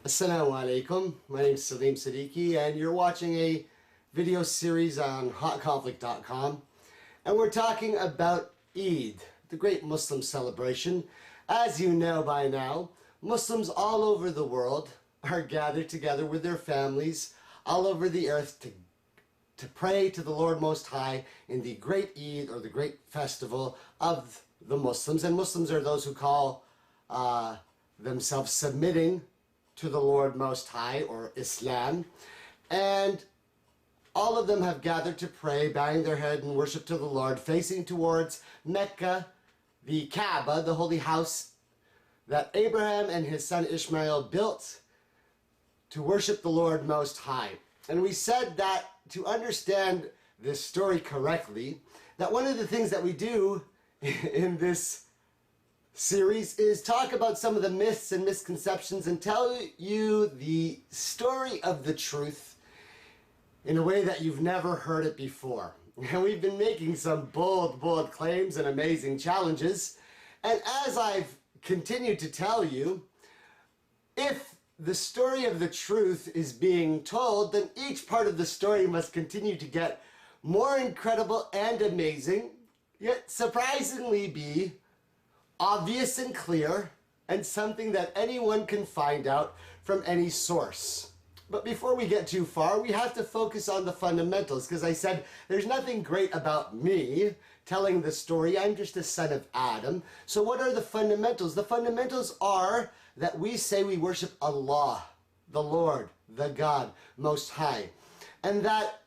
Assalamu alaikum, my name is Salim Siddiqui and you're watching a video series on hotconflict.com, and we're talking about Eid, the great Muslim celebration. As you know by now, Muslims all over the world are gathered together with their families all over the earth to pray to the Lord Most High in the great Eid, or the great festival of the Muslims. And Muslims are those who call themselves submitting to the Lord Most High, or Islam. And all of them have gathered to pray, bowing their head in worship to the Lord, facing towards Mecca, the Kaaba, the holy house that Abraham and his son Ishmael built to worship the Lord Most High. And we said that to understand this story correctly, that one of the things that we do in this series is talk about some of the myths and misconceptions and tell you the story of the truth in a way that you've never heard it before. And we've been making some bold claims and amazing challenges. And as I've continued to tell you, if the story of the truth is being told, then each part of the story must continue to get more incredible and amazing, yet surprisingly be obvious and clear, and something that anyone can find out from any source. But before we get too far, we have to focus on the fundamentals, because I said there's nothing great about me telling the story. I'm just a son of Adam. So what are the fundamentals? The fundamentals are that we say we worship Allah, the Lord, the God Most High. And that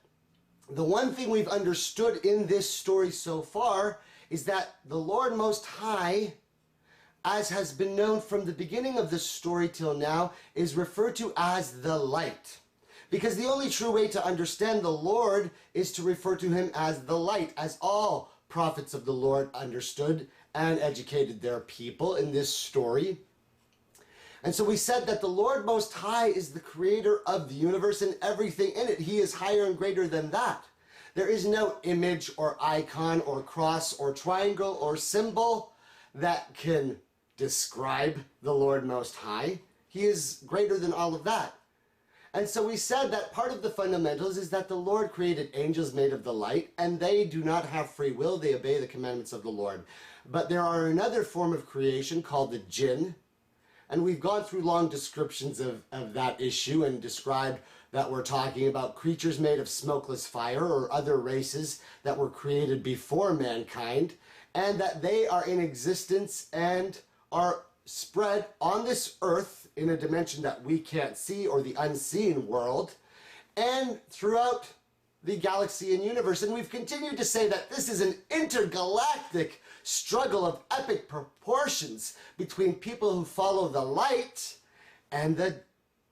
the one thing we've understood in this story so far is that the Lord Most High, as has been known from the beginning of the story till now, is referred to as the light. Because the only true way to understand the Lord is to refer to him as the light, as all prophets of the Lord understood and educated their people in this story. And so we said that the Lord Most High is the creator of the universe and everything in it. He is higher and greater than that. There is no image or icon or cross or triangle or symbol that can describe the Lord Most High. He is greater than all of that. And so we said that part of the fundamentals is that the Lord created angels made of the light, and they do not have free will. They obey the commandments of the Lord. But there are another form of creation called the Jinn. And we've gone through long descriptions of that issue and described that we're talking about creatures made of smokeless fire or other races that were created before mankind, and that they are in existence and are spread on this earth in a dimension that we can't see, or the unseen world, and throughout the galaxy and universe. And we've continued to say that this is an intergalactic struggle of epic proportions between people who follow the light and the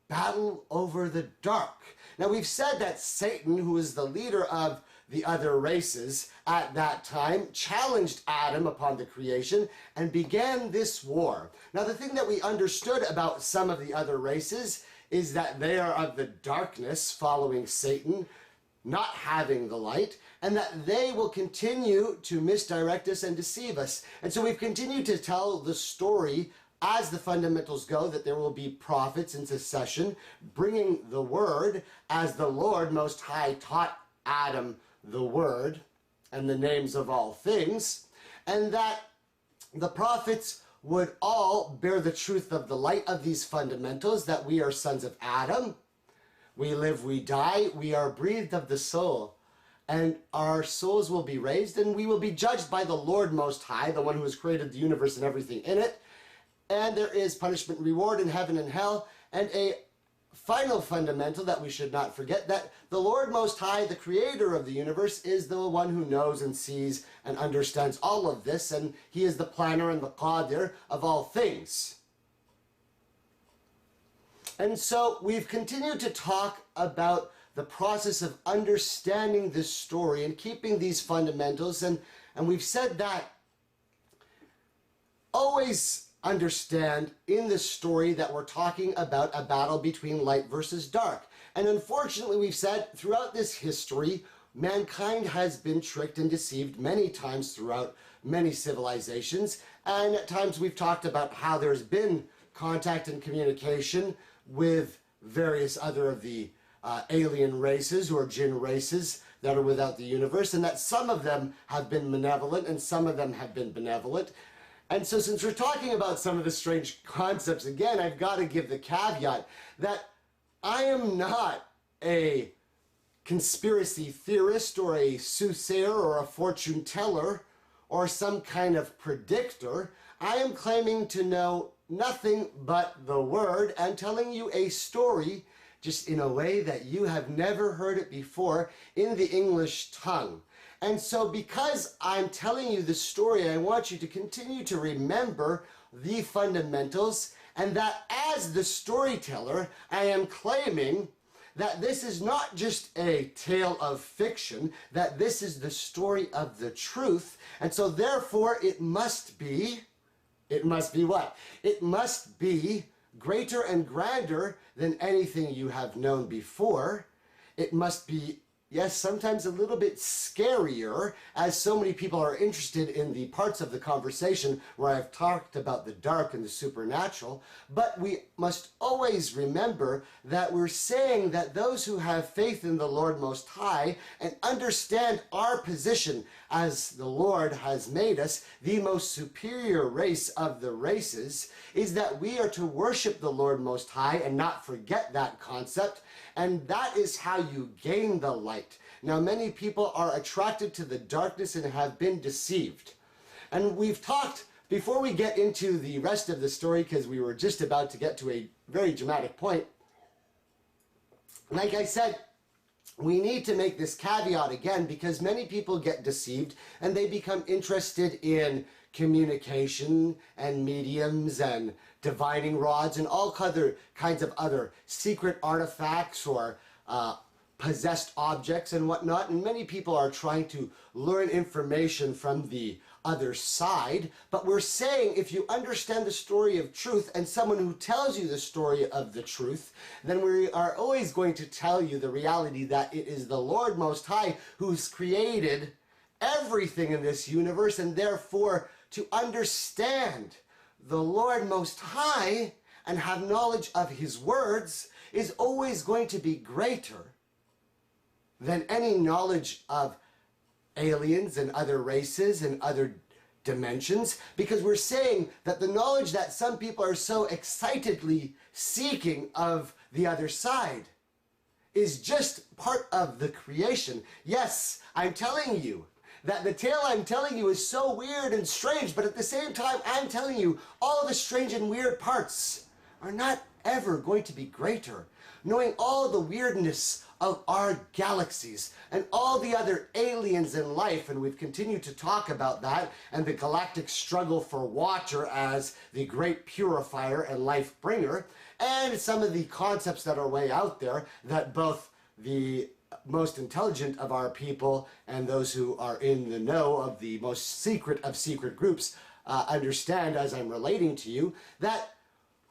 battle over the dark. Now we've said that Satan, who is the leader of the other races at that time, challenged Adam upon the creation and began this war. Now the thing that we understood about some of the other races is that they are of the darkness, following Satan, not having the light, and that they will continue to misdirect us and deceive us. And so we've continued to tell the story as the fundamentals go, that there will be prophets in succession bringing the word, as the Lord Most High taught Adam the word and the names of all things, and that the prophets would all bear the truth of the light of these fundamentals, that we are sons of Adam. We live, we die, we are breathed of the soul, and our souls will be raised, and we will be judged by the Lord Most High, the one who has created the universe and everything in it. And there is punishment and reward in heaven and hell. And a final fundamental that we should not forget, that the Lord Most High, the creator of the universe, is the one who knows and sees and understands all of this, and he is the planner and the qadir of all things. And so we've continued to talk about the process of understanding this story and keeping these fundamentals, and we've said that always understand in this story that we're talking about a battle between light versus dark. And unfortunately, we've said throughout this history, mankind has been tricked and deceived many times throughout many civilizations, and at times we've talked about how there's been contact and communication with various other of the alien races or Jinn races that are without the universe, and that some of them have been malevolent and some of them have been benevolent. And so since we're talking about some of the strange concepts, again, I've got to give the caveat that I am not a conspiracy theorist or a soothsayer or a fortune teller or some kind of predictor. I am claiming to know nothing but the word and telling you a story just in a way that you have never heard it before in the English tongue. And so because I'm telling you the story, I want you to continue to remember the fundamentals, and that as the storyteller, I am claiming that this is not just a tale of fiction, that this is the story of the truth, and so therefore it must be what? It must be greater and grander than anything you have known before. It must be, yes, sometimes a little bit scarier, as so many people are interested in the parts of the conversation where I've talked about the dark and the supernatural. But we must always remember that we're saying that those who have faith in the Lord Most High and understand our position as the Lord has made us the most superior race of the races, is that we are to worship the Lord Most High and not forget that concept. And that is how you gain the light. Now, many people are attracted to the darkness and have been deceived. And we've talked, before we get into the rest of the story, because we were just about to get to a very dramatic point, like I said, we need to make this caveat again, because many people get deceived and they become interested in communication and mediums and divining rods and all other kinds of other secret artifacts or possessed objects and whatnot. And many people are trying to learn information from the other side. But we're saying, if you understand the story of truth and someone who tells you the story of the truth, then we are always going to tell you the reality that it is the Lord Most High who's created everything in this universe, and therefore to understand the Lord Most High and have knowledge of His words is always going to be greater than any knowledge of aliens and other races and other dimensions, because we're saying that the knowledge that some people are so excitedly seeking of the other side is just part of the creation. Yes, I'm telling you that the tale I'm telling you is so weird and strange, but at the same time, I'm telling you all the strange and weird parts are not ever going to be greater. Knowing all the weirdness of our galaxies and all the other aliens in life, and we've continued to talk about that, and the galactic struggle for water as the great purifier and life bringer, and some of the concepts that are way out there that both the most intelligent of our people and those who are in the know of the most secret of secret groups understand, as I'm relating to you, that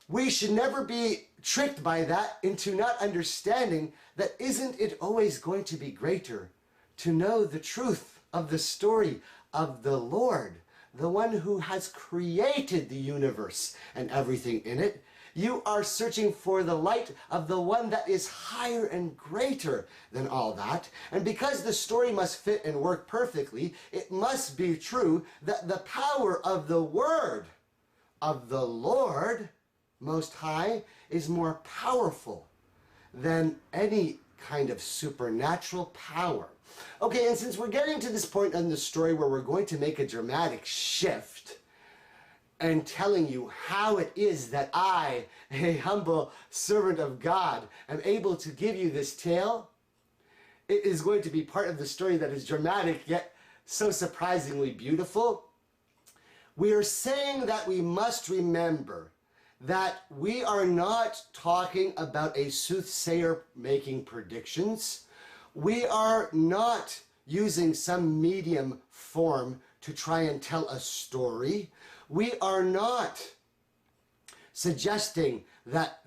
we should never be tricked by that into not understanding that isn't it always going to be greater to know the truth of the story of the Lord, the one who has created the universe and everything in it. You are searching for the light of the one that is higher and greater than all that. And because the story must fit and work perfectly, it must be true that the power of the word of the Lord Most High is more powerful than any kind of supernatural power. Okay, and since we're getting to this point in the story where we're going to make a dramatic shift and telling you how it is that I, a humble servant of God, am able to give you this tale, it is going to be part of the story that is dramatic yet so surprisingly beautiful. We are saying that we must remember that we are not talking about a soothsayer making predictions. We are not using some medium form to try and tell a story. We are not suggesting that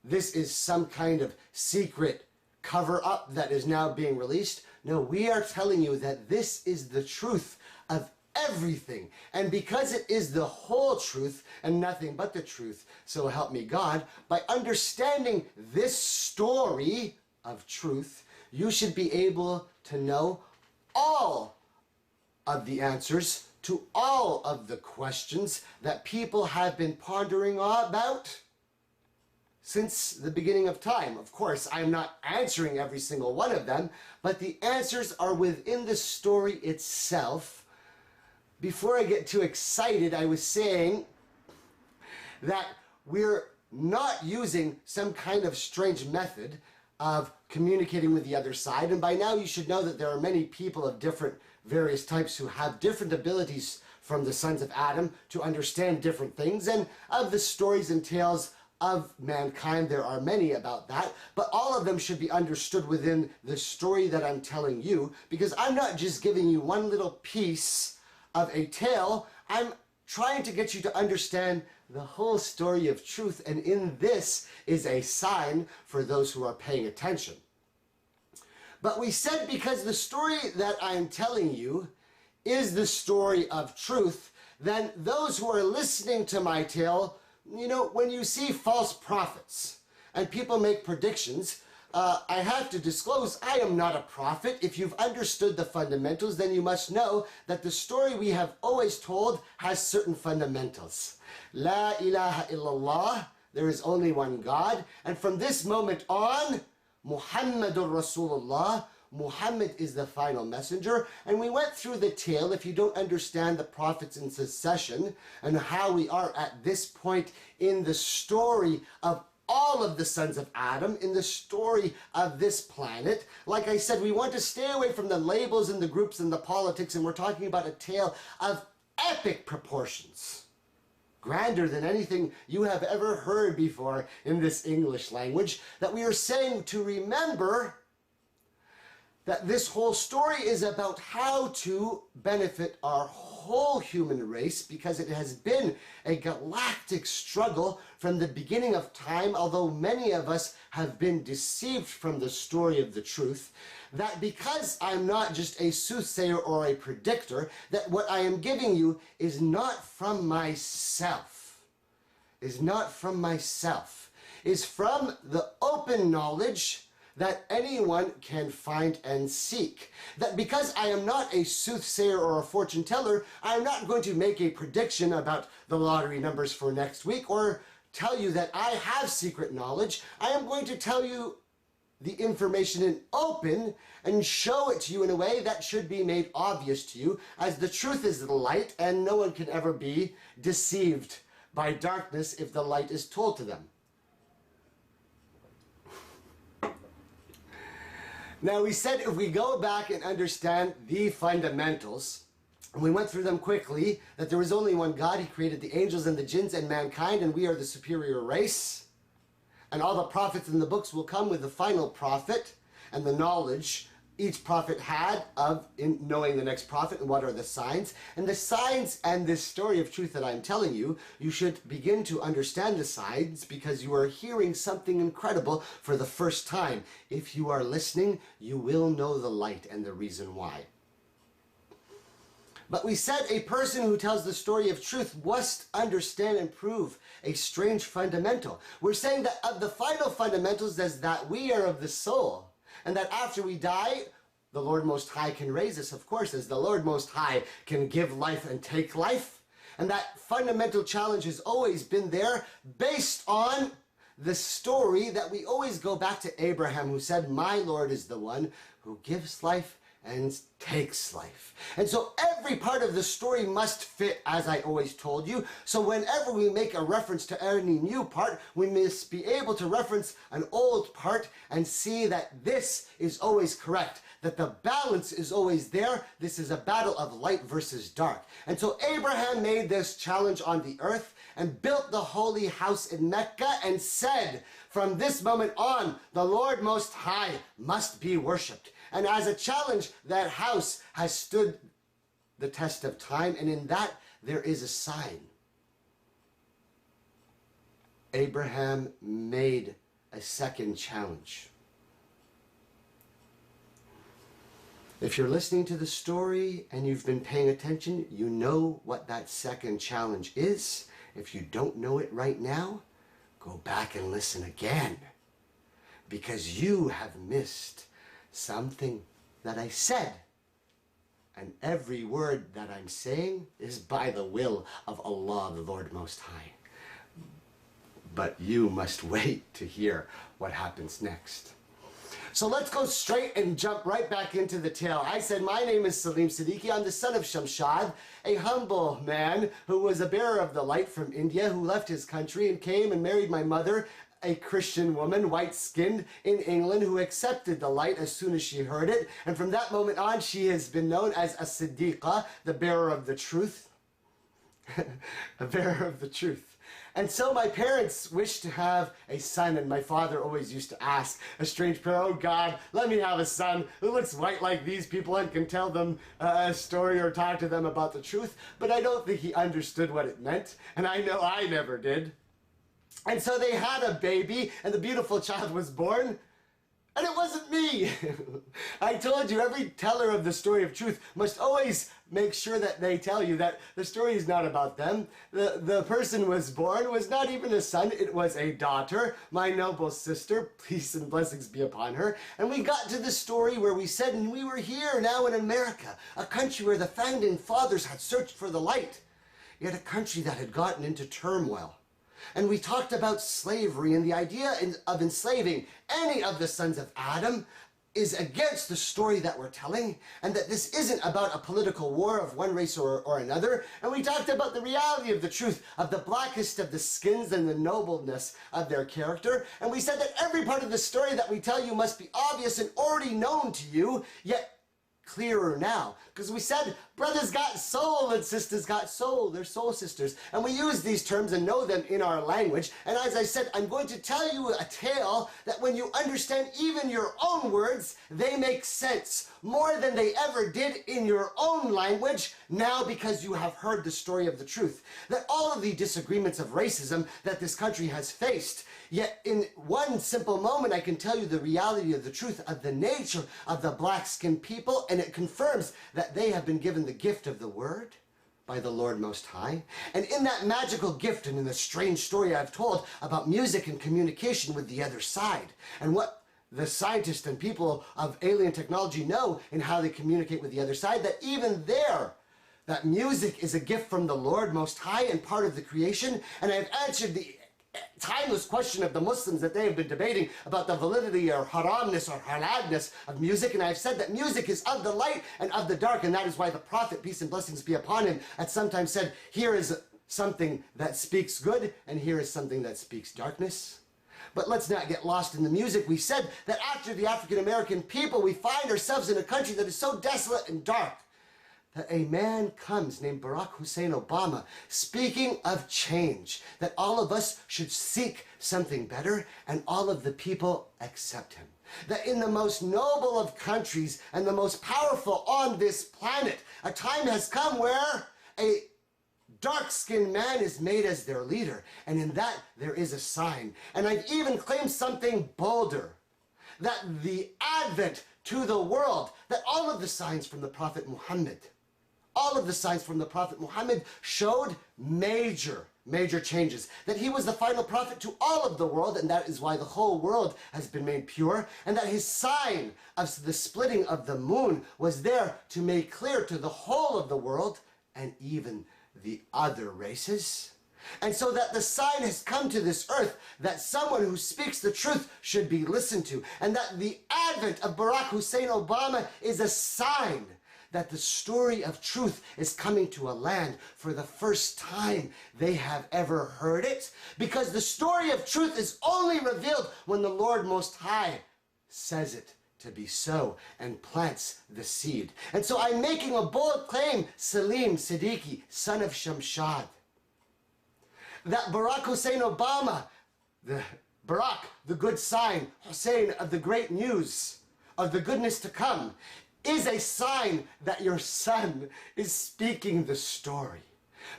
this is some kind of secret cover-up that is now being released. No, we are telling you that this is the truth of everything. And because it is the whole truth and nothing but the truth, so help me God, by understanding this story of truth, you should be able to know all of the answers to all of the questions that people have been pondering about since the beginning of time. Of course, I'm not answering every single one of them, but the answers are within the story itself. Before I get too excited, I was saying that we're not using some kind of strange method of communicating with the other side. And by now you should know that there are many people of different various types who have different abilities from the sons of Adam to understand different things. And of the stories and tales of mankind, there are many about that, but all of them should be understood within the story that I'm telling you, because I'm not just giving you one little piece of a tale. I'm trying to get you to understand the whole story of truth, and in this is a sign for those who are paying attention. But we said because the story that I'm telling you is the story of truth, then those who are listening to my tale, you know, when you see false prophets and people make predictions, I have to disclose, I am not a prophet. If you've understood the fundamentals, then you must know that the story we have always told has certain fundamentals. La ilaha illallah, there is only one God. And from this moment on, Muhammadur Rasulullah, Muhammad is the final messenger. And we went through the tale, if you don't understand the prophets in succession and how we are at this point in the story of all of the sons of Adam, in the story of this planet. Like I said, we want to stay away from the labels and the groups and the politics, and we're talking about a tale of epic proportions, grander than anything you have ever heard before in this English language, that we are saying to remember that this whole story is about how to benefit our whole human race, because it has been a galactic struggle from the beginning of time, although many of us have been deceived from the story of the truth, that because I'm not just a soothsayer or a predictor, that what I am giving you is not from myself, is from the open knowledge that anyone can find and seek. That because I am not a soothsayer or a fortune teller, I am not going to make a prediction about the lottery numbers for next week or tell you that I have secret knowledge. I am going to tell you the information in open and show it to you in a way that should be made obvious to you, as the truth is the light and no one can ever be deceived by darkness if the light is told to them. Now, we said if we go back and understand the fundamentals, and we went through them quickly, that there was only one God. He created the angels and the jinns and mankind, and we are the superior race. And all the prophets in the books will come with the final prophet and the knowledge each prophet had of in knowing the next prophet and what are the signs. And the signs and this story of truth that I'm telling you, you should begin to understand the signs because you are hearing something incredible for the first time. If you are listening, you will know the light and the reason why. But we said a person who tells the story of truth must understand and prove a strange fundamental. We're saying that of the final fundamentals is that we are of the soul. And that after we die, the Lord Most High can raise us, of course, as the Lord Most High can give life and take life. And that fundamental challenge has always been there based on the story that we always go back to Abraham, who said, "My Lord is the one who gives life and takes life." And so every part of the story must fit, as I always told you. So whenever we make a reference to any new part, we must be able to reference an old part and see that this is always correct, that the balance is always there. This is a battle of light versus dark. And so Abraham made this challenge on the earth and built the holy house in Mecca and said, from this moment on, the Lord Most High must be worshipped. And as a challenge, that house has stood the test of time, and in that there is a sign. Abraham made a second challenge. If you're listening to the story and you've been paying attention, you know what that second challenge is. If you don't know it right now, go back and listen again. Because you have missed something that I said. And every word that I'm saying is by the will of Allah, the Lord Most High. But you must wait to hear what happens next. So let's go straight and jump right back into the tale. I said, my name is Salim Siddiqui. I'm the son of Shamshad, a humble man who was a bearer of the light from India, who left his country and came and married my mother, a Christian woman, white-skinned, in England, who accepted the light as soon as she heard it. And from that moment on, she has been known as a Siddiqa, the bearer of the truth. A bearer of the truth. And so my parents wished to have a son, and my father always used to ask a strange pair, oh God, let me have a son who looks white like these people and can tell them a story or talk to them about the truth. But I don't think he understood what it meant, and I know I never did. And so they had a baby, and the beautiful child was born. And it wasn't me. I told you, every teller of the story of truth must always make sure that they tell you that the story is not about them. The person was born was not even a son, it was a daughter, my noble sister, peace and blessings be upon her. And we got to the story where we said, and we were here now in America, a country where the founding fathers had searched for the light, yet a country that had gotten into turmoil. And we talked about slavery, and the idea of enslaving any of the sons of Adam is against the story that we're telling, and that this isn't about a political war of one race or another. And we talked about the reality of the truth of the blackest of the skins and the nobleness of their character. And we said that every part of the story that we tell you must be obvious and already known to you, yet clearer now. Because we said brothers got soul and sisters got soul. They're soul sisters. And we use these terms and know them in our language. And as I said, I'm going to tell you a tale that when you understand even your own words, they make sense more than they ever did in your own language now, because you have heard the story of the truth. That all of the disagreements of racism that this country has faced, yet in one simple moment I can tell you the reality of the truth of the nature of the black-skinned people, and it confirms that they have been given the gift of the word by the Lord Most High. And in that magical gift, and in the strange story I've told about music and communication with the other side, and what the scientists and people of alien technology know in how they communicate with the other side, that even there, that music is a gift from the Lord Most High and part of the creation. And I've answered the timeless question of the Muslims that they have been debating about the validity or haramness or halalness of music. And I've said that music is of the light and of the dark, and that is why the Prophet, peace and blessings be upon him, had sometimes said, here is something that speaks good, and here is something that speaks darkness. But let's not get lost in the music. We said that after the African American people, we find ourselves in a country that is so desolate and dark, that a man comes named Barack Hussein Obama, speaking of change, that all of us should seek something better, and all of the people accept him. That in the most noble of countries and the most powerful on this planet, a time has come where a dark-skinned man is made as their leader, and in that there is a sign. And I've even claimed something bolder, that the advent to the world, that all of the signs from the Prophet Muhammad, all of the signs from the Prophet Muhammad showed major changes, that he was the final prophet to all of the world, and that is why the whole world has been made pure, and that his sign of the splitting of the moon was there to make clear to the whole of the world and even the other races. And so that the sign has come to this earth that someone who speaks the truth should be listened to, and that the advent of Barack Hussein Obama is a sign that the story of truth is coming to a land for the first time they have ever heard it, because the story of truth is only revealed when the Lord Most High says it to be so and plants the seed. And so I'm making a bold claim, Salim Siddiqui, son of Shamshad, that Barack Hussein Obama, Barack, the good sign, Hussein of the great news, of the goodness to come, is a sign that your son is speaking the story.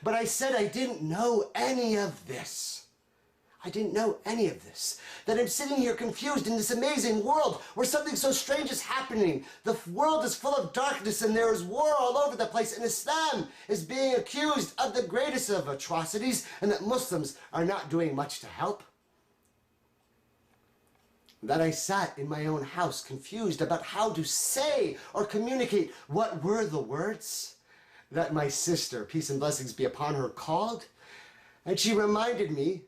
But I said I didn't know any of this. I didn't know any of this. That I'm sitting here confused in this amazing world where something so strange is happening. The world is full of darkness and there is war all over the place, and Islam is being accused of the greatest of atrocities, and that Muslims are not doing much to help. That I sat in my own house confused about how to say or communicate what were the words that my sister, peace and blessings be upon her, called. And she reminded me,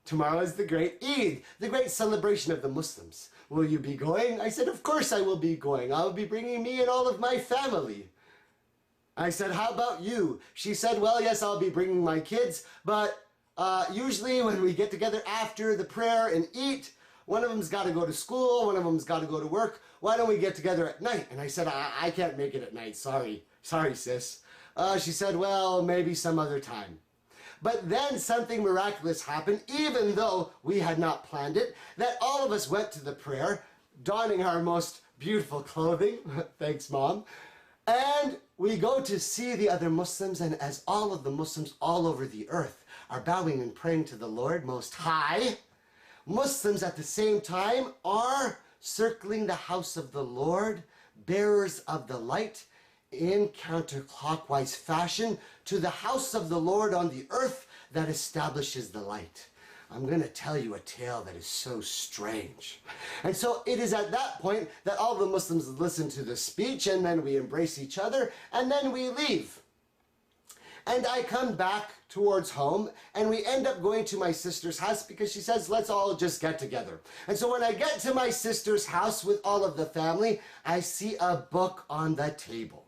tomorrow is the great Eid, the great celebration of the Muslims. Will you be going? I said, of course I will be going. I will be bringing me and all of my family. I said, how about you? She said, well, yes, I'll be bringing my kids, but usually when we get together after the prayer and eat, one of them's got to go to school, one of them's got to go to work. Why don't we get together at night? And I said, I can't make it at night. Sorry, sis. She said, well, maybe some other time. But then something miraculous happened, even though we had not planned it, that all of us went to the prayer, donning our most beautiful clothing. Thanks, Mom. And we go to see the other Muslims, and as all of the Muslims all over the earth are bowing and praying to the Lord Most High, Muslims at the same time are circling the house of the Lord, bearers of the light, in counterclockwise fashion to the house of the Lord on the earth that establishes the light. I'm going to tell you a tale that is so strange. And so it is at that point that all the Muslims listen to the speech, and then we embrace each other, and then we leave. And I come back towards home, and we end up going to my sister's house because she says, let's all just get together. And so when I get to my sister's house with all of the family, I see a book on the table.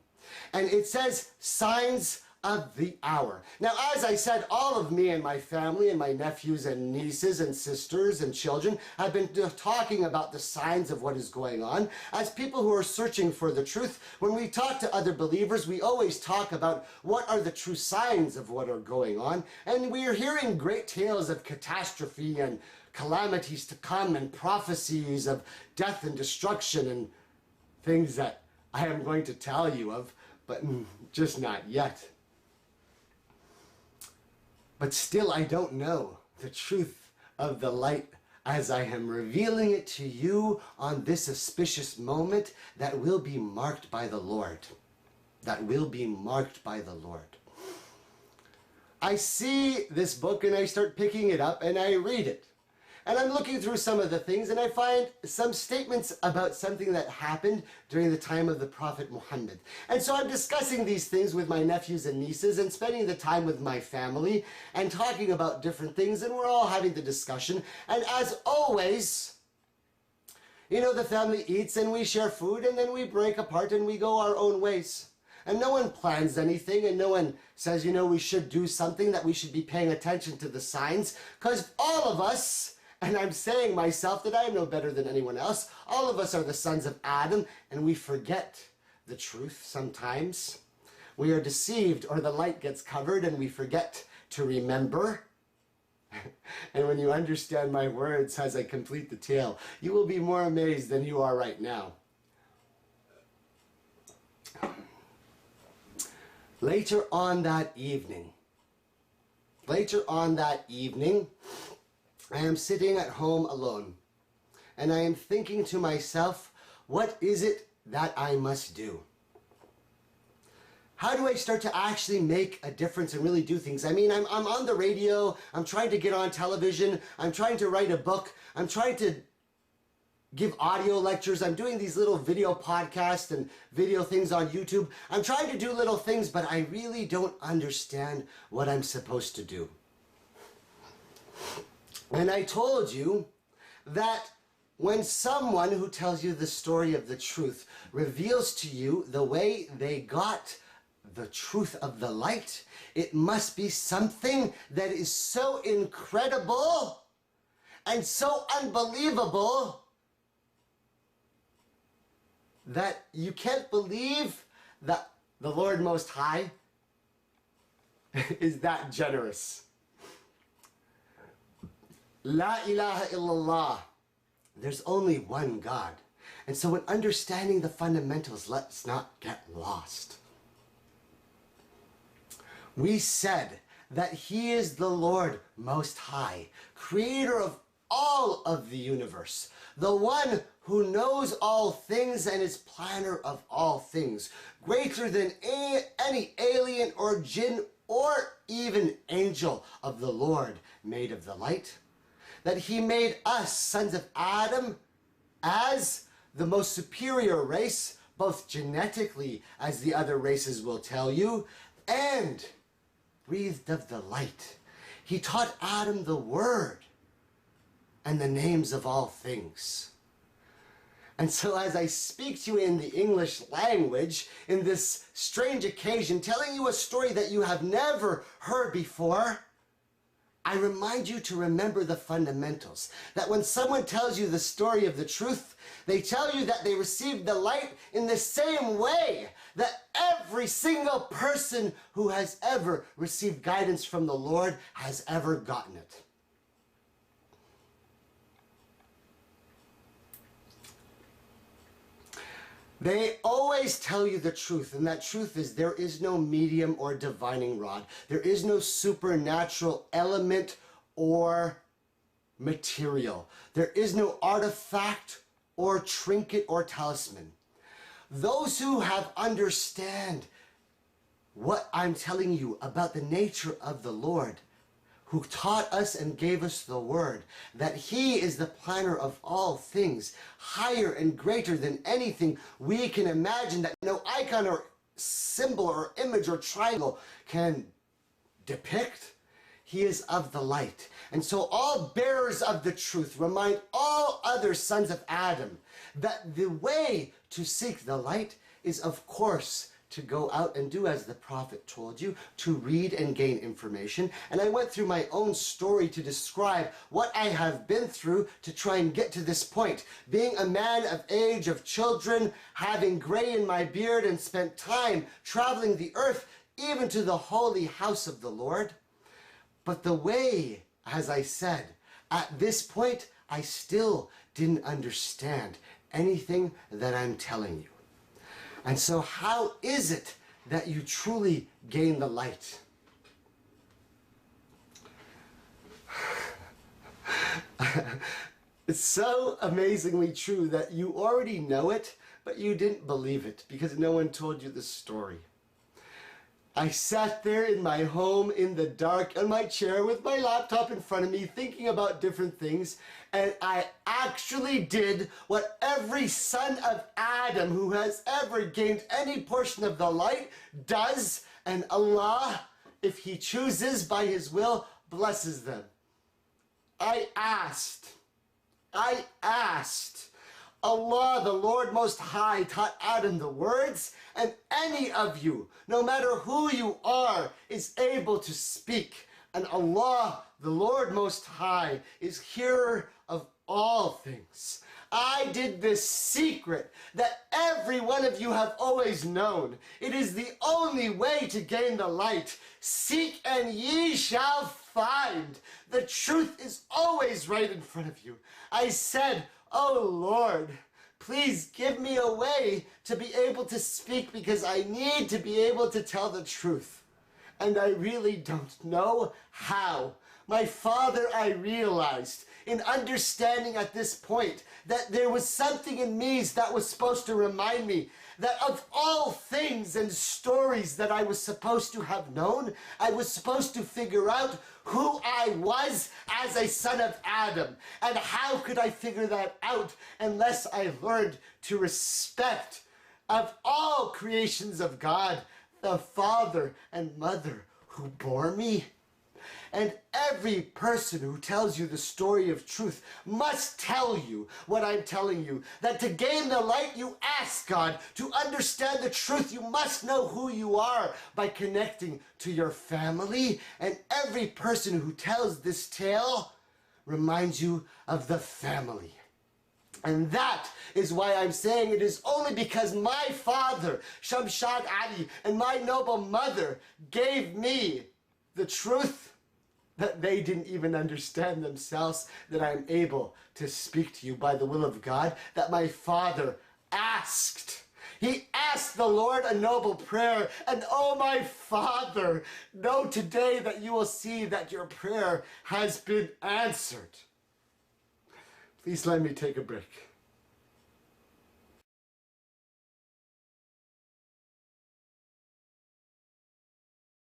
And it says, Signs of the Hour. Now, as I said, all of me and my family and my nephews and nieces and sisters and children have been talking about the signs of what is going on. As people who are searching for the truth, when we talk to other believers, we always talk about what are the true signs of what are going on. And we are hearing great tales of catastrophe and calamities to come and prophecies of death and destruction and things that I am going to tell you of, but just not yet. But still, I don't know the truth of the light as I am revealing it to you on this auspicious moment that will be marked by the Lord. That will be marked by the Lord. I see this book and I start picking it up and I read it. And I'm looking through some of the things and I find some statements about something that happened during the time of the Prophet Muhammed. And so I'm discussing these things with my nephews and nieces and spending the time with my family and talking about different things, and we're all having the discussion. And as always, you know, the family eats and we share food and then we break apart and we go our own ways. And no one plans anything, and no one says, you know, we should do something, that we should be paying attention to the signs, because all of us, and I'm saying myself that I am no better than anyone else, all of us are the sons of Adam, and we forget the truth sometimes. We are deceived, or the light gets covered and we forget to remember. And when you understand my words as I complete the tale, you will be more amazed than you are right now. Later on that evening, I am sitting at home alone, and I am thinking to myself, what is it that I must do? How do I start to actually make a difference and really do things? I mean, I'm on the radio, I'm trying to get on television, I'm trying to write a book, I'm trying to give audio lectures, I'm doing these little video podcasts and video things on YouTube. I'm trying to do little things, but I really don't understand what I'm supposed to do. And I told you that when someone who tells you the story of the truth reveals to you the way they got the truth of the light, it must be something that is so incredible and so unbelievable that you can't believe that the Lord Most High is that generous. La ilaha illallah. There's only one God. And so in understanding the fundamentals, let's not get lost. We said that he is the Lord Most High, creator of all of the universe, the one who knows all things and is planner of all things, greater than any alien or jinn or even angel of the Lord made of the light, that he made us, sons of Adam, as the most superior race, both genetically, as the other races will tell you, and breathed of the light. He taught Adam the word and the names of all things. And so as I speak to you in the English language, in this strange occasion, telling you a story that you have never heard before, I remind you to remember the fundamentals. That when someone tells you the story of the truth, they tell you that they received the light in the same way that every single person who has ever received guidance from the Lord has ever gotten it. They always tell you the truth, and that truth is there is no medium or divining rod. There is no supernatural element or material. There is no artifact or trinket or talisman. Those who have understand what I'm telling you about the nature of the Lord, who taught us and gave us the word, that he is the planner of all things, higher and greater than anything we can imagine, that no icon or symbol or image or triangle can depict. He is of the light. And so all bearers of the truth remind all other sons of Adam that the way to seek the light is, of course, to go out and do as the prophet told you, to read and gain information. And I went through my own story to describe what I have been through to try and get to this point. Being a man of age, of children, having gray in my beard, and spent time traveling the earth, even to the holy house of the Lord. But the way, as I said, at this point, I still didn't understand anything that I'm telling you. And so how is it that you truly gain the light? It's so amazingly true that you already know it, but you didn't believe it because no one told you the story. I sat there in my home in the dark on my chair with my laptop in front of me thinking about different things, and I actually did what every son of Adam who has ever gained any portion of the light does, and Allah, if he chooses by his will, blesses them. I asked Allah, the Lord Most High, taught Adam the words, and any of you, no matter who you are, is able to speak. And Allah, the Lord Most High, is hearer of all things. I did this secret that every one of you have always known. It is the only way to gain the light. Seek and ye shall find. The truth is always right in front of you. I said, oh Lord, please give me a way to be able to speak because I need to be able to tell the truth. And I really don't know how. My Father, I realized in understanding at this point that there was something in me that was supposed to remind me that of all things and stories that I was supposed to have known, I was supposed to figure out who I was as a son of Adam. And how could I figure that out unless I learned to respect of all creations of God, the father and mother who bore me? And every person who tells you the story of truth must tell you what I'm telling you, that to gain the light, you ask God. To understand the truth, you must know who you are by connecting to your family. And every person who tells this tale reminds you of the family. And that is why I'm saying it is only because my father, Shamshad Ali, and my noble mother gave me the truth that they didn't even understand themselves, that I'm able to speak to you by the will of God, that my Father asked. He asked the Lord a noble prayer, and oh my Father, know today that you will see that your prayer has been answered. Please let me take a break.